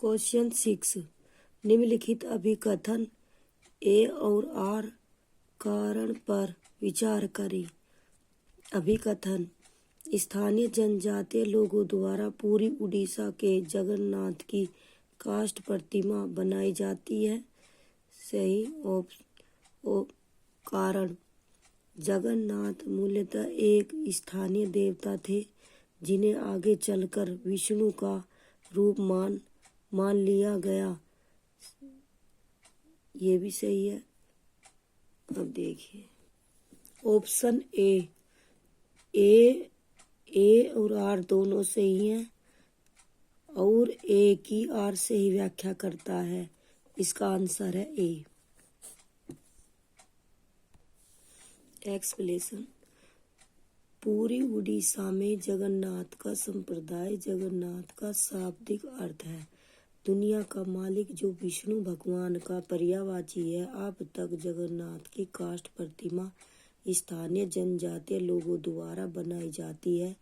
Question 6 निम्नलिखित अभिकथन ए और are कारण पर विचार करें। अभिकथन स्थानीय जनजातीय लोगों द्वारा पूरी उड़ीसा के जगन्नाथ की काष्ठ प्रतिमा बनाई जाती है। सही। कारण जगन्नाथ मूलतः एक स्थानीय देवता थे जिन्हें आगे चलकर विष्णु का रूप मान लिया गया। ये भी सही है। अब देखिए ऑप्शन ए और आर दोनों सही हैं और ए की आर से ही व्याख्या करता है। इसका आंसर है ए। एक्सप्लेनेशन पूरी उड़ीसा में जगन्नाथ का संप्रदाय जगन्नाथ का शाब्दिक अर्थ है दुनिया का मालिक जो विष्णु भगवान का पर्यायवाची है। अब तक जगन्नाथ की काष्ठ प्रतिमा स्थानीय जनजातीय लोगों द्वारा बनाई जाती है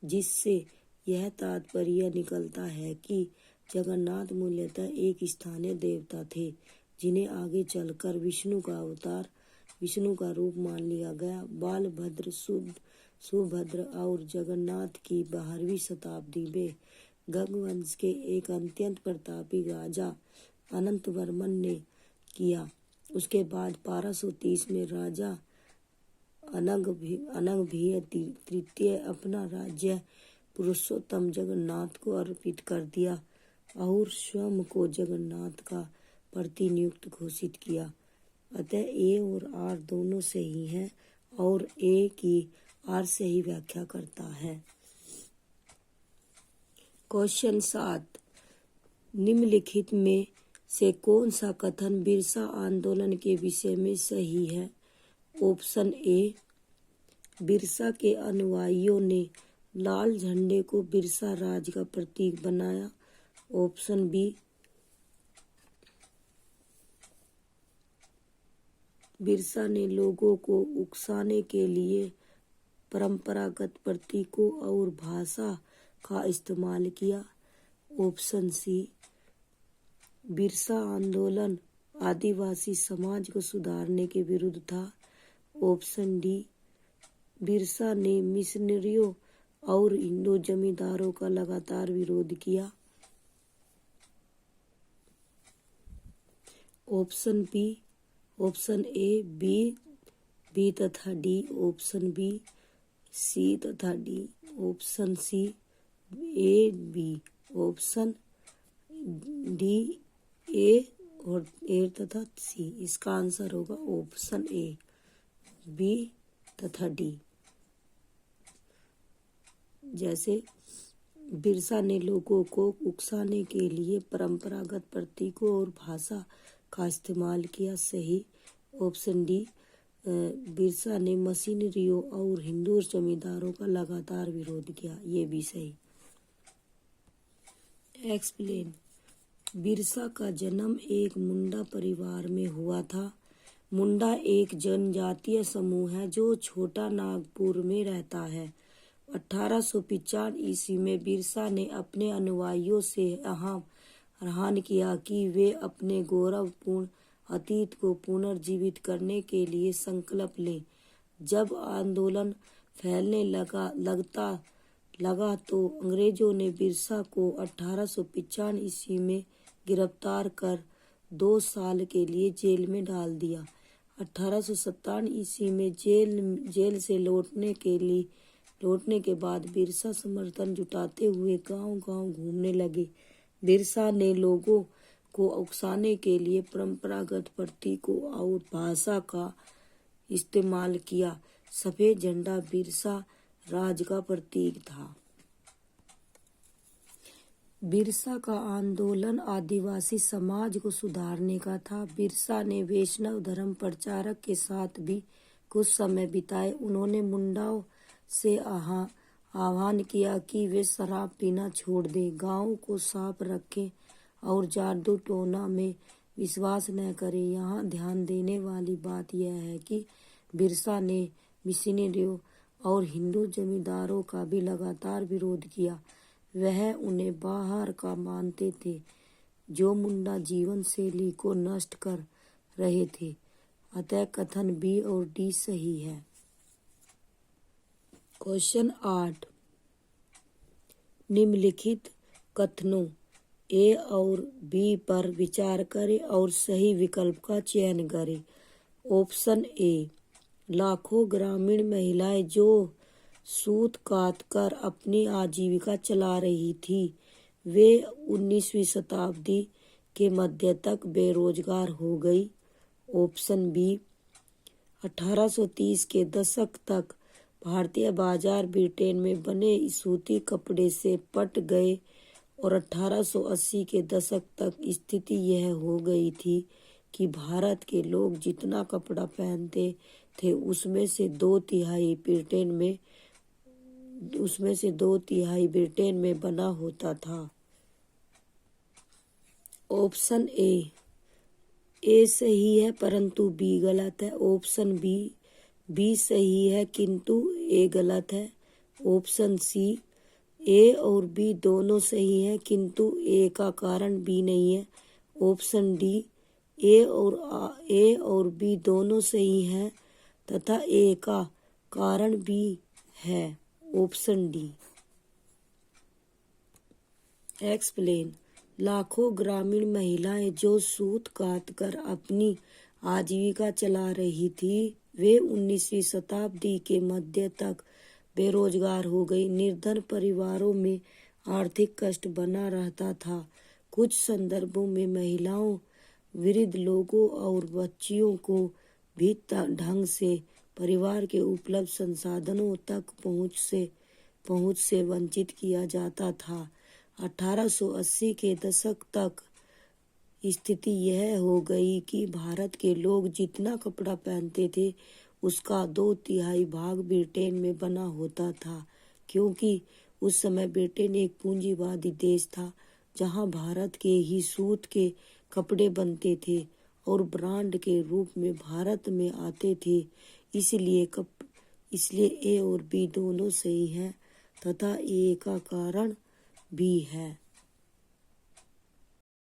जिससे यह तात्पर्य निकलता है कि जगन्नाथ मूलतः एक स्थानीय देवता थे जिन्हें आगे चलकर विष्णु का रूप मान लिया गया। बालभद्र सुभद्र और जगन्नाथ की 12वीं शताब्दी में गंगवंश के एक अत्यंत प्रतापी राजा अनंतवर्मन ने किया। उसके बाद 1230 में राजा अनंगभीय तृतीय अपना राज्य पुरुषोत्तम जगन्नाथ को अर्पित कर दिया और स्वयं को जगन्नाथ का प्रतिनियुक्त घोषित किया। अतः ए और आर दोनों सही हैं और ए की आर से ही व्याख्या करता है। क्वेश्चन 7 निम्नलिखित में से कौन सा कथन बिरसा आंदोलन के विषय में सही है। ऑप्शन ए बिरसा के अनुयायियों ने लाल झंडे को बिरसा राज का प्रतीक बनाया। ऑप्शन बी बिरसा ने लोगों को उकसाने के लिए परंपरागत प्रतीकों और भाषा का इस्तेमाल किया। ऑप्शन सी बिरसा आंदोलन आदिवासी समाज को सुधारने के विरुद्ध था। ऑप्शन डी बिरसा ने मिशनरियों और हिंदू जमींदारों का लगातार विरोध किया। Option B option A B तथा डी। ऑप्शन बी सी तथा D. Option C A B. Option D A और ए तथा सी। इसका आंसर होगा ऑप्शन ए बी तथा डी। जैसे बिरसा ने लोगों को उकसाने के लिए परंपरागत प्रतीकों और भाषा का इस्तेमाल किया। सही। ऑप्शन डी बिरसा ने मशीनरियों और हिंदू जमींदारों का लगातार विरोध किया। ये भी सही। एक्सप्लेन बिरसा का जन्म एक मुंडा परिवार में हुआ था। मुंडा एक जनजातीय समूह है जो छोटा नागपुर में रहता है। 1895 ईस्वी में बिरसा ने अपने अनुयायियों से आह्वान किया कि वे अपने गौरवपूर्ण अतीत को पुनर्जीवित करने के लिए संकल्प लें। जब आंदोलन फैलने लगा तो अंग्रेजों ने बिरसा को 1895 ईस्वी में गिरफ्तार कर 2 साल के लिए जेल में डाल दिया। 1857 ईस्वी में जेल से लौटने के बाद बिरसा समर्थन जुटाते हुए गांव-गांव घूमने लगे। बिरसा ने लोगों को उकसाने के लिए परंपरागत प्रतीकों और भाषा का इस्तेमाल किया। सफेद झंडा बिरसा राज का प्रतीक था। बिरसा का आंदोलन आदिवासी समाज को सुधारने का था। बिरसा ने वैष्णव धर्म प्रचारक के साथ भी कुछ समय बिताए। उन्होंने मुंडाओं से आह्वान किया कि वे शराब पीना छोड़ दें, गांव को साफ रखें और जादू टोना में विश्वास न करें। यहाँ ध्यान देने वाली बात यह है कि बिरसा ने मिशनरियों और हिंदू जमींदारों का भी लगातार विरोध किया। वह उन्हें बाहर का मानते थे। जो मुंडा जीवन शैली को नष्ट कर रहे थे। अतः कथन बी और डी सही है। क्वेश्चन 8, निम्नलिखित कथनों ए और बी पर विचार करें और सही विकल्प का चयन करें। ऑप्शन ए, लाखों ग्रामीण महिलाएं जो सूत कात कर अपनी आजीविका चला रही थी, वे 19वीं शताब्दी के मध्य तक बेरोजगार हो गई। ऑप्शन बी, 1830 के दशक तक भारतीय बाजार ब्रिटेन में बने सूती कपड़े से पट गए और 1880 के दशक तक स्थिति यह हो गई थी कि भारत के लोग जितना कपड़ा पहनते थे उसमें से 2/3 ब्रिटेन में बना होता था। ऑप्शन ए सही है परंतु बी गलत है। ऑप्शन बी सही है किंतु ए गलत है। ऑप्शन सी, ए और बी दोनों सही है किंतु ए का कारण बी नहीं है। ऑप्शन डी, ए और बी दोनों सही हैं तथा ए का कारण बी है। Option D. एक्सप्लेन, लाखों ग्रामीण महिलाएं जो सूत कात कर अपनी आजीविका चला रही थी, वे 19वीं शताब्दी के मध्य तक बेरोजगार हो गई। निर्धन परिवारों में आर्थिक कष्ट बना रहता था। कुछ संदर्भों में महिलाओं, वृद्ध लोगों और बच्चियों को भी ढंग से परिवार के उपलब्ध संसाधनों तक पहुंच से वंचित किया जाता था। 1880 के दशक तक स्थिति यह हो गई कि भारत के लोग जितना कपड़ा पहनते थे उसका 2/3 भाग ब्रिटेन में बना होता था, क्योंकि उस समय ब्रिटेन एक पूंजीवादी देश था जहां भारत के ही सूत के कपड़े बनते थे और ब्रांड के रूप में भारत में आते थे। इसलिए ए और बी दोनों सही हैं तथा ए का कारण बी है।